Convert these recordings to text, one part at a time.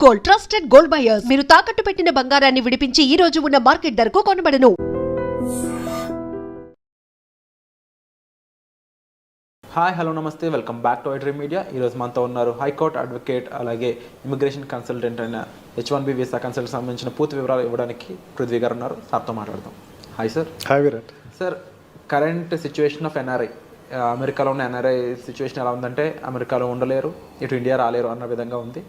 Gold, trusted gold buyers. మీరు తాకట్టు పెట్టిన బంగారాన్ని విడిపించి ఈ రోజు ఉన్న మార్కెట్ ధరకు కొనబడను. హాయ్ హలో నమస్తే, welcome back to iDream media. ఈరోజు మనతో ఉన్నారు హైకోర్టు అడ్వకేట్, అలాగే ఇమిగ్రేషన్ కన్సల్టెంట్ అయిన H1B వీసా కన్సల్ట్ సంబంధించిన పూర్తి వివరాలు ఇవ్వడానికి పృథ్వీ గారు ఉన్నారు. సార్తో మాట్లాడదాం. Hi sir. Hi Virat. Sir, current situation of NRI, అమెరికాలో ఉన్న ఎన్ఆర్ఐ సిచ్యువేషన్ ఎలా ఉందంటే అమెరికాలో ఉండలేరు, ఇటు ఇండియా రాలేరు అన్న విధంగా ఉంది.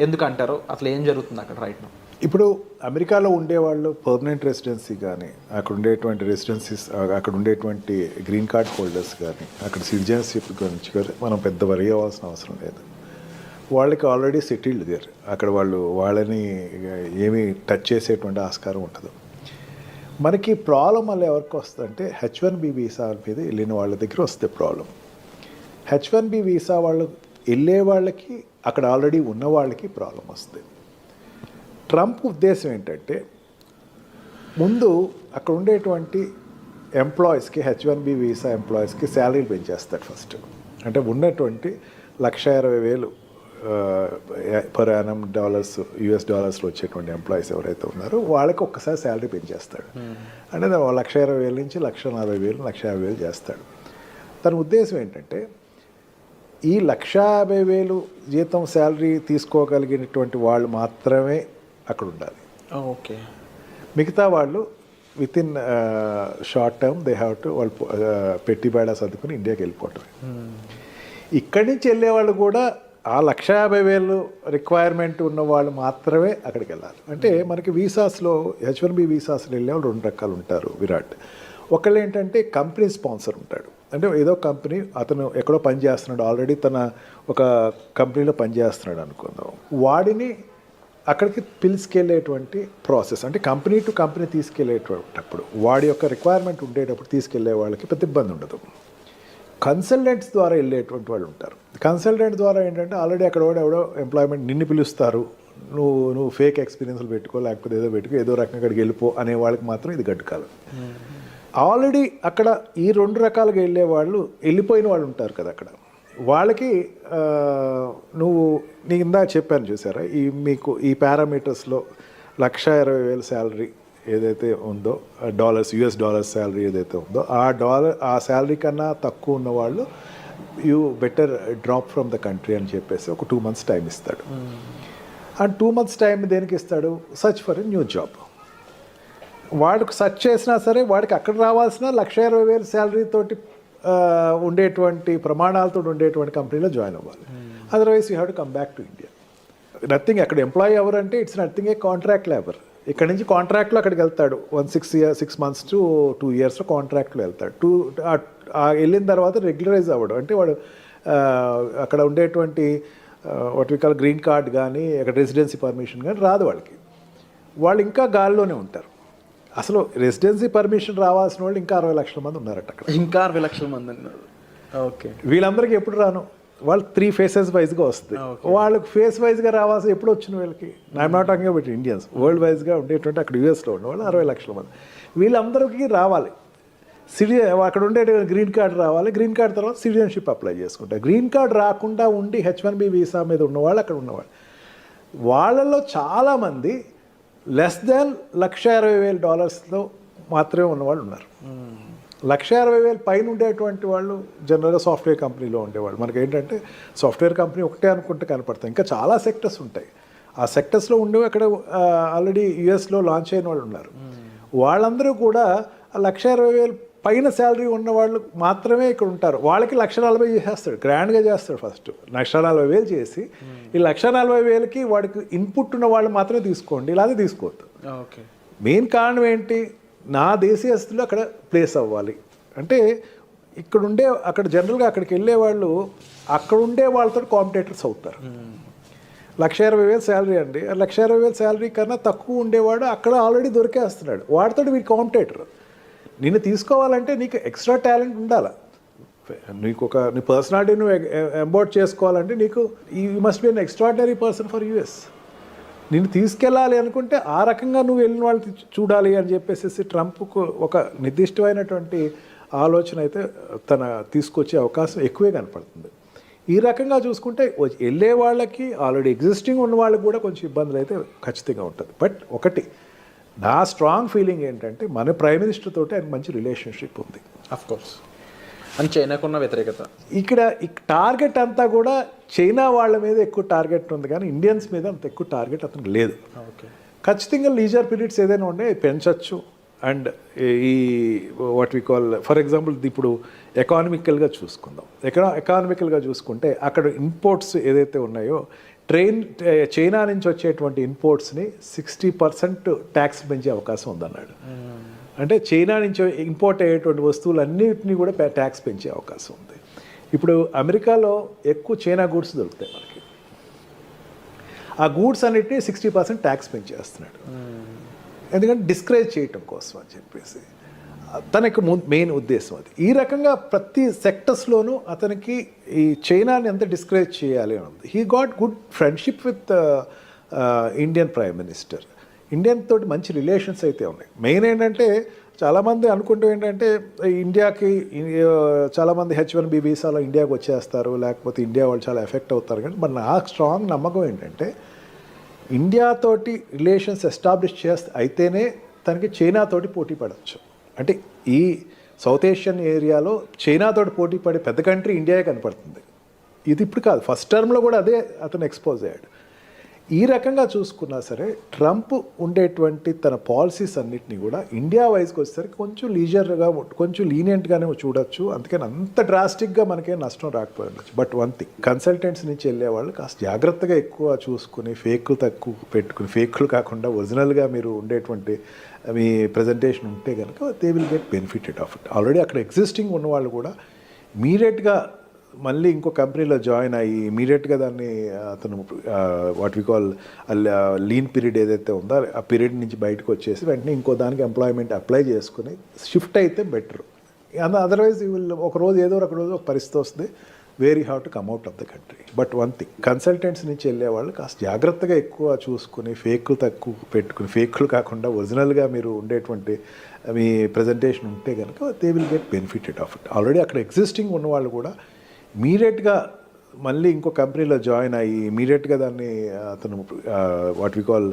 ఎందుకంటారు? అసలు ఏం జరుగుతుంది అక్కడ రైట్ నౌ? ఇప్పుడు అమెరికాలో ఉండేవాళ్ళు పర్మనెంట్ రెసిడెన్సీ కానీ, అక్కడ ఉండేటువంటి రెసిడెన్సీస్, అక్కడ ఉండేటువంటి గ్రీన్ కార్డ్ హోల్డర్స్ కానీ, అక్కడ సిటిజన్షిప్ గురించి కానీ మనం పెద్ద వరి అవ్వాల్సిన అవసరం లేదు. వాళ్ళకి ఆల్రెడీ సెటిల్డ్ దేర్. అక్కడ వాళ్ళని ఏమీ టచ్ చేసేటువంటి ఆస్కారం ఉండదు. మనకి ప్రాబ్లం వల్ల ఎవరికి వస్తుందంటే H1B వీసా మీద వెళ్ళిన వాళ్ళ దగ్గర వస్తే ప్రాబ్లం. H1B వీసా వాళ్ళు వెళ్ళే వాళ్ళకి, అక్కడ ఆల్రెడీ ఉన్న వాళ్ళకి ప్రాబ్లం వస్తుంది. ట్రంప్ ఉద్దేశం ఏంటంటే ముందు అక్కడ ఉండేటువంటి ఎంప్లాయీస్కి, H1B వీసా ఎంప్లాయీస్కి శాలరీలు పెంచేస్తాడు ఫస్ట్. అంటే ఉన్నటువంటి $1,20,000 పర్ యానం US డాలర్స్లో వచ్చేటువంటి ఎంప్లాయీస్ ఎవరైతే ఉన్నారో వాళ్ళకి ఒక్కసారి శాలరీ పెంచేస్తాడు. అంటే $1,20,000 నుంచి $1,40,000, $1,50,000 చేస్తాడు. తన ఉద్దేశం ఏంటంటే ఈ $150,000 జీతం శాలరీ తీసుకోగలిగినటువంటి వాళ్ళు మాత్రమే అక్కడ ఉండాలి. ఓకే. మిగతా వాళ్ళు with in short term they have to వాళ్ళు పెట్టి బేడా సర్దుకుని ఇండియాకి వెళ్ళిపోవటమే. ఇక్కడి నుంచి వెళ్ళేవాళ్ళు కూడా ఆ $150,000 రిక్వైర్మెంట్ ఉన్న వాళ్ళు మాత్రమే అక్కడికి వెళ్ళాలి. అంటే మనకి వీసాస్లో, H1B వీసాస్లో వెళ్ళేవాళ్ళు 2 రకాలు ఉంటారు విరాట్. ఒకళ్ళు ఏంటంటే కంపెనీ స్పాన్సర్ ఉంటాడు. అంటే ఏదో కంపెనీ, అతను ఎక్కడో పని చేస్తున్నాడు, ఆల్రెడీ తన ఒక కంపెనీలో పనిచేస్తున్నాడు అనుకుందాం. వాడిని అక్కడికి పిలుచుకెళ్ళేటువంటి ప్రాసెస్, అంటే కంపెనీ టు కంపెనీ తీసుకెళ్ళేటప్పుడు వాడి యొక్క రిక్వైర్మెంట్ ఉండేటప్పుడు తీసుకెళ్లే వాళ్ళకి పెద్ద ఇబ్బంది ఉండదు. కన్సల్టెంట్స్ ద్వారా వెళ్ళేటువంటి వాళ్ళు ఉంటారు. కన్సల్టెంట్ ద్వారా ఏంటంటే ఆల్రెడీ అక్కడ ఎవడో ఎంప్లాయ్మెంట్ నిన్ను పిలుస్తారు, నువ్వు ఫేక్ ఎక్స్పీరియన్స్లు పెట్టుకో, లేకపోతే ఏదో పెట్టుకో, ఏదో రకంగా అక్కడికి వెళ్ళిపో అనే వాళ్ళకి మాత్రం ఇది గడ్డుకాలం. ఆల్రెడీ అక్కడ ఈ 2 రకాలుగా వెళ్ళే వాళ్ళు, వెళ్ళిపోయిన వాళ్ళు ఉంటారు కదా అక్కడ, వాళ్ళకి నీ ఇందాక చెప్పాను చూసారా, మీకు ఈ పారామీటర్స్లో $1,20,000 శాలరీ ఏదైతే ఉందో, US డాలర్స్ శాలరీ ఏదైతే ఉందో, ఆ శాలరీ కన్నా తక్కువ ఉన్న వాళ్ళు you better drop from the country అని చెప్పేసి ఒక 2 months టైం ఇస్తాడు. ఆ 2 months టైం దేనికి ఇస్తాడు? Search for a new job. వాడికి సర్చ్ చేసినా సరే వాడికి అక్కడ రావాల్సిన $1,20,000 శాలరీ తోటి ఉండేటువంటి ప్రమాణాలతో ఉండేటువంటి కంపెనీలో జాయిన్ అవ్వాలి. Otherwise you have to come back to India. Nothing, అక్కడ ఎంప్లాయీ ఎవరంటే it's nothing A contract labour. ఇక్కడ నుంచి కాంట్రాక్ట్లో అక్కడికి వెళ్తాడు. 6 months to 2 years కాంట్రాక్ట్లో వెళ్తాడు. వెళ్ళిన తర్వాత రెగ్యులరైజ్ అవ్వడం, అంటే వాడు అక్కడ ఉండేటువంటి what we call green card కానీ, అక్కడ రెసిడెన్సీ పర్మిషన్ కానీ రాదు వాళ్ళకి. వాళ్ళు ఇంకా గాల్లోనే ఉంటారు. అసలు రెసిడెన్సీ పర్మిషన్ రావాల్సిన వాళ్ళు ఇంకా 60 లక్షల మంది ఉన్నారట అక్కడ. ఇంకా 60 లక్షల మంది ఉన్నారు. ఓకే. వీళ్ళందరికీ ఎప్పుడు రాను, వాళ్ళు 3 phases వైజ్గా వస్తుంది. వాళ్ళకి ఫేస్ వైజ్గా రావాల్సి ఎప్పుడు వచ్చిన వీళ్ళకి, I'm not talking about Indians, world వైజ్గా ఉండేటువంటి అక్కడ US ఉన్న వాళ్ళు 60 లక్షల మంది. వీళ్ళందరికీ రావాలి. అక్కడ ఉండే గ్రీన్ కార్డ్ రావాలి. గ్రీన్ కార్డ్ తర్వాత సిటిజన్షిప్ అప్లై చేసుకుంటారు. గ్రీన్ కార్డ్ రాకుండా ఉండి H1B వీసా మీద ఉన్నవాళ్ళు అక్కడ ఉన్నవాళ్ళు, వాళ్ళలో చాలామంది లెస్ దాన్ $1,60,000 మాత్రమే ఉన్నవాళ్ళు ఉన్నారు. $1,60,000 పైన ఉండేటువంటి వాళ్ళు జనరల్గా సాఫ్ట్వేర్ కంపెనీలో ఉండేవాళ్ళు. మనకి ఏంటంటే సాఫ్ట్వేర్ కంపెనీ ఒకటే అనుకుంటే కనపడతాయి, ఇంకా చాలా సెక్టర్స్ ఉంటాయి. ఆ సెక్టర్స్లో ఉండేవి అక్కడ ఆల్రెడీ USలో లాంచ్ అయిన వాళ్ళు ఉన్నారు. వాళ్ళందరూ కూడా $1,60,000 పైన శాలరీ ఉన్న వాళ్ళు మాత్రమే ఇక్కడ ఉంటారు. వాళ్ళకి $1,40,000 చేసేస్తాడు, గ్రాండ్గా చేస్తాడు. ఫస్ట్ $1,40,000 చేసి ఈ $1,40,000కి వాడికి ఇన్పుట్ ఉన్న వాళ్ళు మాత్రమే తీసుకోండి, ఇలాగే తీసుకోవద్దు. ఓకే. మెయిన్ కారణం ఏంటి? నా దేశీయస్తులు అక్కడ ప్లేస్ అవ్వాలి. అంటే అక్కడ జనరల్గా అక్కడికి వెళ్ళే వాళ్ళు అక్కడ ఉండే వాళ్ళతో కాంపిటేటర్స్ అవుతారు. $1,20,000 శాలరీ అండి, $1,20,000 శాలరీ కన్నా తక్కువ ఉండేవాడు అక్కడ ఆల్రెడీ దొరికేస్తున్నాడు. వాడితో వీడి కాంపిటేటర్. నిన్ను తీసుకోవాలంటే నీకు ఎక్స్ట్రా టాలెంట్ ఉండాలి. నీ పర్సనాలిటీ నువ్వు ఎంబోర్డ్ చేసుకోవాలంటే నీకు you must be an extraordinary person for US. నిన్ను తీసుకెళ్ళాలి అనుకుంటే ఆ రకంగా నువ్వు వెళ్ళిన వాళ్ళు చూడాలి అని చెప్పేసి ట్రంప్కు ఒక నిర్దిష్టమైనటువంటి ఆలోచన అయితే తీసుకొచ్చే అవకాశం ఎక్కువే కనపడుతుంది. ఈ రకంగా చూసుకుంటే వెళ్ళే వాళ్ళకి ఆల్రెడీ ఎగ్జిస్టింగ్ ఉన్న వాళ్ళకి కూడా కొంచెం ఇబ్బందులు అయితే ఖచ్చితంగా ఉంటుంది. బట్ ఒకటి నా స్ట్రాంగ్ ఫీలింగ్ ఏంటంటే మన ప్రైమ్ మినిస్టర్ తోటి ఆయన మంచి రిలేషన్షిప్ ఉంది. Of course. అని చైనాకున్న వ్యతిరేకత ఇక్కడ టార్గెట్ అంతా కూడా చైనా వాళ్ళ మీద ఎక్కువ టార్గెట్ ఉంది, కానీ ఇండియన్స్ మీద అంత ఎక్కువ టార్గెట్ అతనికి లేదు. ఓకే. ఖచ్చితంగా లీజర్ పీరియడ్స్ ఏదైనా ఉండే పెంచవచ్చు. అండ్ ఈ what we call for example ఇప్పుడు ఎకానమికల్గా చూసుకుందాం. ఎకానమికల్గా చూసుకుంటే అక్కడ ఇంపోర్ట్స్ ఏదైతే ఉన్నాయో చైనా నుంచి వచ్చేటువంటి ఇంపోర్ట్స్ని 60% ట్యాక్స్ పెంచే అవకాశం ఉందన్నాడు. అంటే చైనా నుంచి ఇంపోర్ట్ అయ్యేటువంటి వస్తువులన్నిటినీ కూడా ట్యాక్స్ పెంచే అవకాశం ఉంది. ఇప్పుడు అమెరికాలో ఎక్కువ చైనా గూడ్స్ దొరుకుతాయి మనకి. ఆ గూడ్స్ అన్నిటినీ 60% ట్యాక్స్ పెంచేస్తున్నాడు. ఎందుకంటే డిస్కరేజ్ చేయటం కోసం అని చెప్పేసి తనకి మెయిన్ ఉద్దేశం అది. ఈ రకంగా ప్రతి సెక్టర్స్లోనూ అతనికి ఈ చైనాని ఎంత డిస్కరేజ్ చేయాలి అని ఉంది. He got good friendship with Indian prime minister. Indian తోటి మంచి రిలేషన్స్ అయితే ఉన్నాయి. మెయిన్ ఏంటంటే చాలామంది అనుకుంటూ ఏంటంటే ఇండియాకి చాలామంది H1B వీసాలో ఇండియాకి వచ్చేస్తారు, లేకపోతే ఇండియా వాళ్ళు చాలా ఎఫెక్ట్ అవుతారు. కానీ మరి నాకు స్ట్రాంగ్ నమ్మకం ఏంటంటే ఇండియాతోటి రిలేషన్స్ ఎస్టాబ్లిష్ అయితేనే తనకి చైనాతోటి పోటీ పడవచ్చు. అంటే ఈ సౌత్ ఏషియన్ ఏరియాలో చైనాతోటి పోటీ పడే పెద్ద కంట్రీ ఇండియాయే కనపడుతుంది. ఇది ఇప్పుడు కాదు, ఫస్ట్ టర్మ్లో కూడా అదే అతను ఎక్స్పోజ్ అయ్యాడు. ఈ రకంగా చూసుకున్నా సరే ట్రంప్ ఉండేటువంటి తన పాలసీస్ అన్నిటినీ కూడా ఇండియా వైజ్కి వచ్చేసరికి కొంచెం లీజర్గా కొంచెం లీనియంట్గానే చూడొచ్చు. అందుకని అంత డ్రాస్టిక్గా మనకేం నష్టం రాకపోవచ్చు. బట్ వన్ థింగ్, కన్సల్టెంట్స్ నుంచి వెళ్ళే వాళ్ళు కాస్త జాగ్రత్తగా ఎక్కువ చూసుకుని ఫేక్లు తక్కువ పెట్టుకుని, ఫేక్లు కాకుండా ఒరిజినల్గా మీరు ఉండేటువంటి మీ ప్రజెంటేషన్ ఉంటే కనుక they will get benefited of it. Already అక్కడ ఎగ్జిస్టింగ్ ఉన్నవాళ్ళు కూడా ఇమీడియట్గా మళ్ళీ ఇంకో కంపెనీలో జాయిన్ అయ్యి ఇమీడియట్గా దాన్ని అతను what we call lean period ఏదైతే ఉందో ఆ పీరియడ్ నుంచి బయటకు వచ్చేసి వెంటనే ఇంకో దానికి ఎంప్లాయ్మెంట్ అప్లై చేసుకుని షిఫ్ట్ అయితే బెటర్. అదర్వైజ్ ఒక రోజు ఏదో ఒక రోజు ఒక పరిస్థితి వస్తుంది, where you have to come out of the country. But one thing, consultants నుంచి వెళ్ళే వాళ్ళు కాస్త జాగ్రత్తగా ఎక్కువ చూసుకుని ఫేక్లు తక్కువ పెట్టుకుని, ఫేక్లు కాకుండా ఒరిజినల్గా మీరు ఉండేటువంటి మీ ప్రజెంటేషన్ ఉంటే కనుక they will get benefited of it. Already అక్కడ ఎగ్జిస్టింగ్ ఉన్నవాళ్ళు కూడా ఇమీడియట్గా మళ్ళీ ఇంకో కంపెనీలో జాయిన్ అయ్యి ఇమీడియట్గా దాన్ని అతను what we call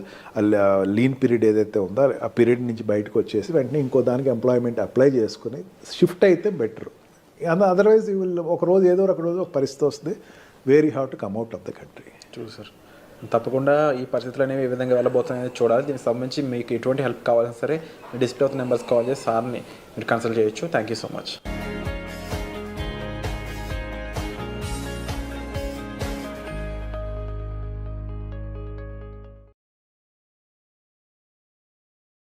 lean period ఏదైతే ఉందో ఆ పీరియడ్ నుంచి బయటకు వచ్చేసి వెంటనే ఇంకో దానికి ఎంప్లాయ్మెంట్ అప్లై చేసుకుని షిఫ్ట్ అయితే బెటర్. అదర్వైజ్ ఒక రోజు ఏదో ఒక రోజు ఒక పరిస్థితి వస్తుంది, where you have to come out of the country. Sir తప్పకుండా ఈ పరిస్థితులు అనేవి ఏ విధంగా వెళ్ళబోతున్నాయని చూడాలి. దీనికి సంబంధించి మీకు ఎటువంటి హెల్ప్ కావాలన్నా సరే డిస్ప్లే అవుతున్న నెంబర్స్ కాల్ చేసి సార్ని మీరు కన్సల్ట్ చేయొచ్చు. Thank you so much.